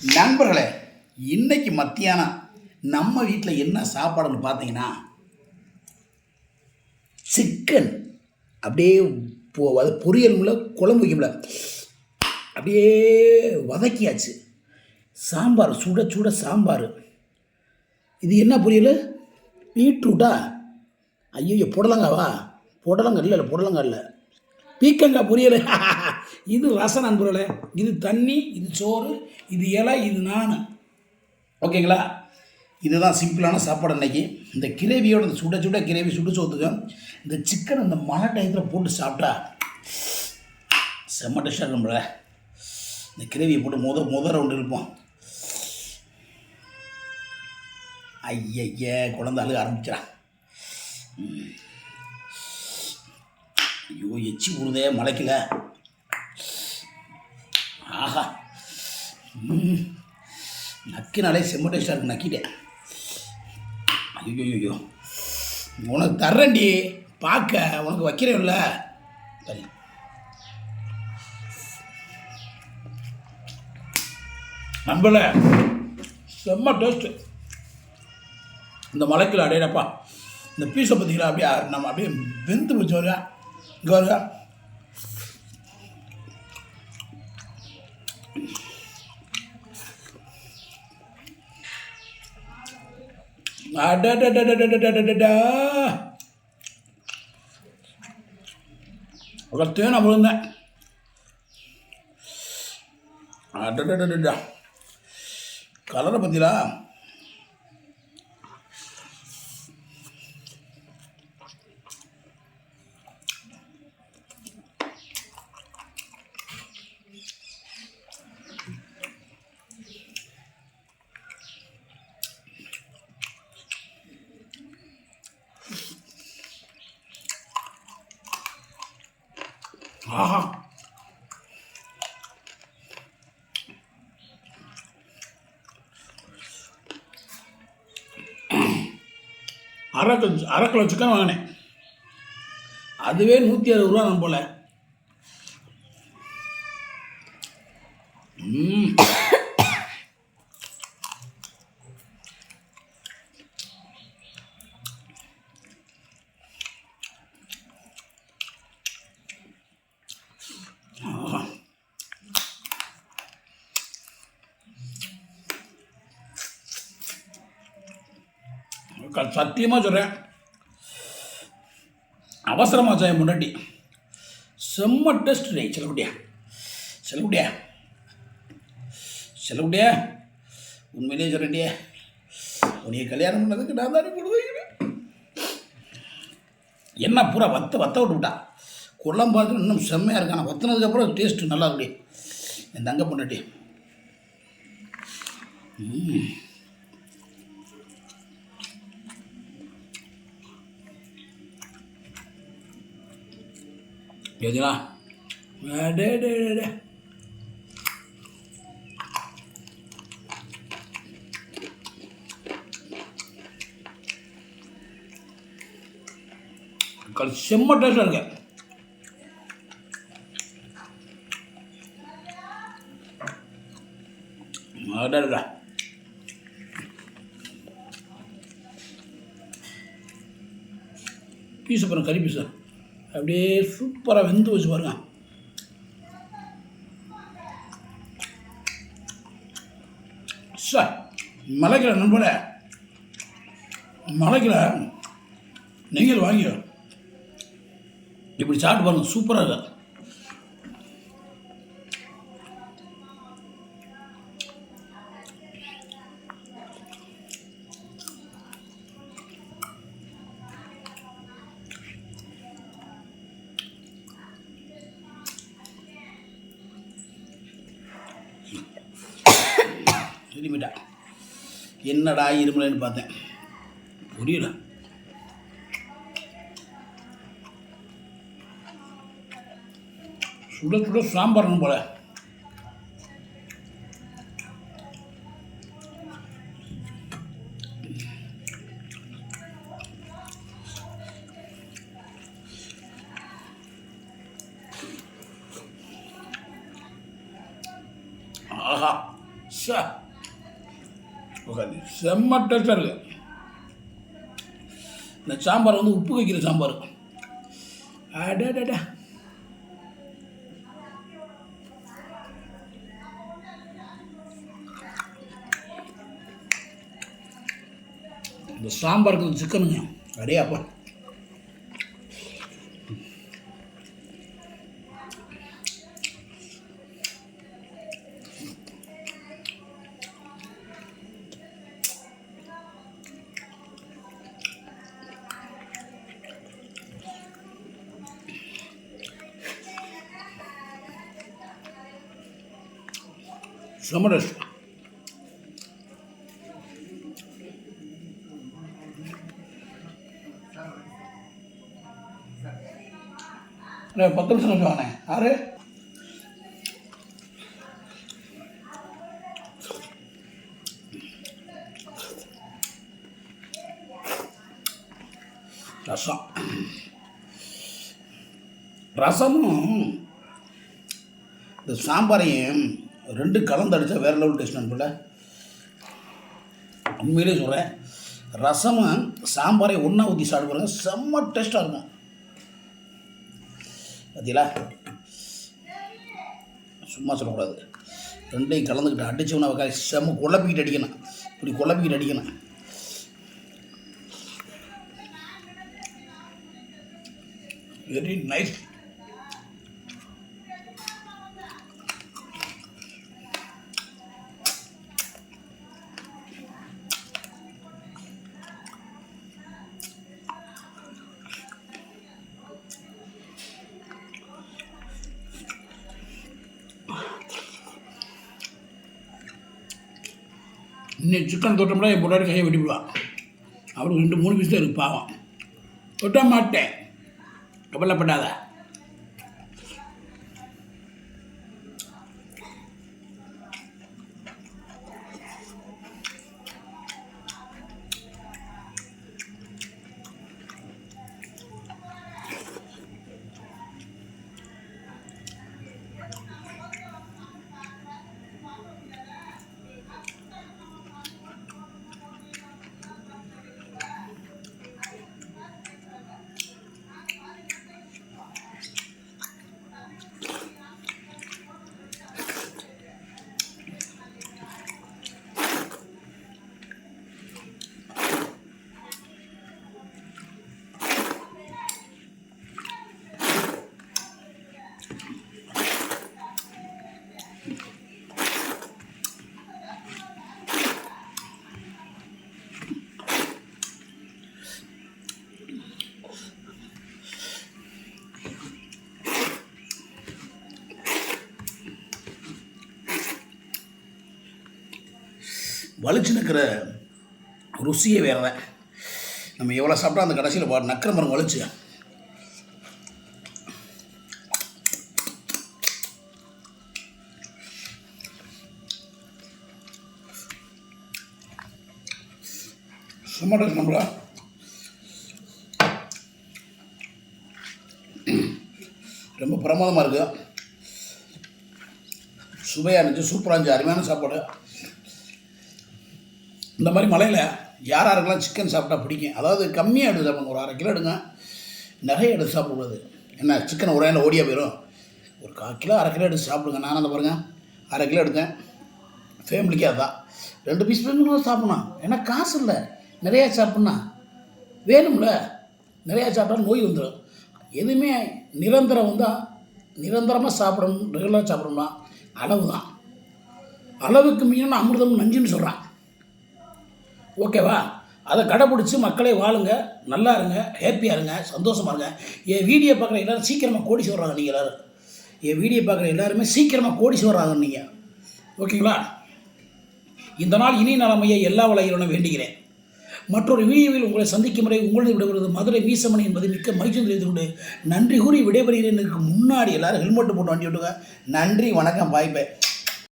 நண்பர்களே, இன்னைக்கு மத்தியானம் நம்ம வீட்டில் என்ன சாப்பாடுன்னு பார்த்தீங்கன்னா சிக்கன். அப்படியே அது பொரியலும்ல குழம்பு வைக்கல, அப்படியே வதக்கியாச்சு. சாம்பார், சுட சுட சாம்பார். இது என்ன பொரியல்? பீட்ரூட்டா? ஐயோ, புடலங்காவா? புடலங்காய் இல்லை, புடலங்காய் இல்லை, பீக்கங்காய் பொரியல். இது ரசம் நண்பர்களே. இது தண்ணி, இது சோறு, இது இலை, இது நான். ஓகேங்களா? இதுதான் சிம்பிளான சாப்பாடு அன்னைக்கு. இந்த கிரேவியோட, இந்த சுட சுட கிரேவி, சுடு சோத்துக்கு இந்த சிக்கன் இந்த மழை டயத்தில் போட்டு சாப்பிட்டா செம்ம டேஸ்டாக நம்மள. இந்த கிரேவியை போட்டு முத ரவுண்டு இருப்போம். ஐய குழந்தை அழுக ஆரம்பிச்சிடா. ஐயோ, எச்சி ஊறுதே மலைக்கல. ஆஹா, நக்கினாலே செம்ம டேஸ்டாக இருக்கு. நக்கிட்டேன். ஐயோ, உனக்கு தர்றேன்டி, பார்க்க உனக்கு வைக்கிறேன்ல. சரி, நம்பல, செம்ம டேஸ்ட்டு. இந்த மலைக்கில் அடையப்பா, இந்த பீஸை பார்த்தீங்களா? அப்படியே நம்ம அப்படியே வெந்து வச்சு வருவா. இங்கே வருவா. தேனை விழுந்தேன். கலரை பத்திலா ஆஹா, அரை கிலோ சிக்கன் வாங்கினேன். அதுவே 160 ரூபா நம்ம போல. சத்தியமாக சொல்கிறேன், அவசரமாக சாய முன்னாடி செம்ம டெஸ்ட் டே. செல்லக்குட்டியா உண்மையிலே சொல்கிறேன்டியே, உன்னைய கல்யாணம் பண்ணதுக்கு நான் தானே கொடுத்துக்கிறேன். என்ன பூரா வத்த விட்டுவிட்டா. குழம்பு பார்த்து இன்னும் செம்மையாக இருக்கான. வத்தினதுக்கப்புறம் டேஸ்ட்டு நல்லா இருக்கு. என் தங்க பொண்டாட்டி. எதுனா செம்ம டேஸ்டாக இருக்கு. பீஸு பாருங்க, கறி பீஸு அப்படியே சூப்பராக வெந்து வச்சு பாருங்க. சார், மலைக்கல நண்போட, மலைக்கல நெய்யல் வாங்கி இப்படி சாப்பிட்டு பாருங்க, சூப்பராக இருக்கு. இருமிட்டா, என்னடா இருமலைன்னு பார்த்தேன், புரியல. சுட சுட சாம்பார் போல. ஆஹா, செம்ம டேஸ்டாக இருக்குது. இந்த சாம்பார் வந்து உப்பு வைக்கிற சாம்பார். அடடா, இந்த சாம்பாருக்கு சிக்கனுங்க அடையாப்பா. செம்ம டேஸ்ட். அண்ணே 10 நிமிஷம் கொஞ்சம் வாண்ணே. யாரு ரசம், ரசமும் இந்த சாம்பாரையும் ரெண்டு கலந்து அடித்தா வேறு லெவல் டேஸ்ட் நண்பர்கள. உண்மையிலே சொல்கிறேன், ரசமும் சாம்பாரை ஒன்றா ஊற்றி சாப்பிடுவாங்க, செம்ம டேஸ்ட்டாக இருக்கும். பார்த்தீங்களா, சும்மா சொல்லக்கூடாது, ரெண்டையும் கலந்துக்கிட்டு அடித்தோம்னா செம்ம குழப்பிக்கிட்டு அடிக்கணும், இப்படி குழப்பிக்கிட்டு அடிக்கணும். Very nice. இன்னும் சிக்கன் தொட்டோம்னா என் பொட்டாடி கையை வெட்டிவிடுவான். அவளுக்கு 2-3 பீஸ் தான் இருக்குது பாவம். தொட்ட மாட்டேன், கவலைப்படாத. வலிச்சு நிற்கிற ருசியே வேறு தான். நம்ம எவ்வளோ சாப்பிட்டா அந்த கடைசியில் நக்கிற மரம் வலிச்சு. சும்மா நம்மளா ரொம்ப பிரமாதமாக இருக்குது, சுவையாக இருந்துச்சு, சூப்பராக இருந்துச்சு, அருமையான சாப்பாடு. இந்த மாதிரி மலையில் யாருக்கெல்லாம் சிக்கன் சாப்பிட்டா பிடிக்கும், அதாவது கம்மியாக எடுத்து சாப்பிடுங்க, ஒரு 1/2 கிலோ எடுங்க, நிறைய எடுத்து சாப்பிடக்கூடாது. என்ன சிக்கன் ஒரே நாள் ஓடியாக போயிடும். ஒரு 1/4 கிலோ 1/2 கிலோ எடுத்து சாப்பிடுங்க. நான் அந்த பாருங்கள் 1/2 கிலோ எடுத்தேன், ஃபேமிலிக்கே அதுதான். 2 பீஸ் சாப்பிட்ணும், ஏன்னா காசு இல்லை, நிறையா சாப்பிட்னா வேணும்ல, நிறையா சாப்பிட்டா நோய் வந்துடும். எதுவுமே நிரந்தரம் வந்தால் நிரந்தரமாக சாப்பிடணும், ரெகுலராக சாப்பிடணும்னா அளவு தான். அளவுக்கு மீறினா அமிர்தம் நஞ்சுன்னு சொல்கிறான், ஓகேவா? அதை கடைப்பிடிச்சி மக்களே வாழுங்க, நல்லா இருங்க, ஹேப்பியாக இருங்க, சந்தோஷமாக இருங்க. என் வீடியோ பார்க்குற எல்லோரும் சீக்கிரமாக கோடீஸ்வரர் வர்றாங்க. நீங்கள் எல்லோரும் என் வீடியோ பார்க்குற எல்லாருமே சீக்கிரமாக கோடீஸ்வரர் வர்றாங்க நீங்கள், ஓகேங்களா? இந்த நாள் இனி நலமையை எல்லா வலையிலும் வேண்டுகிறேன். மற்றொரு வீடியோவில் உங்களை சந்திக்கும் முறை உங்களது விடைபெறுவது மதுரை வீசமணி என்பதை மிக்க மகிழ்ச்சி தெரிந்து கொண்டு நன்றி கூறி விடைபெறுகிறேன். முன்னாடி எல்லோரும் ஹெல்மெட்டு போட்டு வண்டி விட்டுங்க. நன்றி, வணக்கம், பாய் பாய்.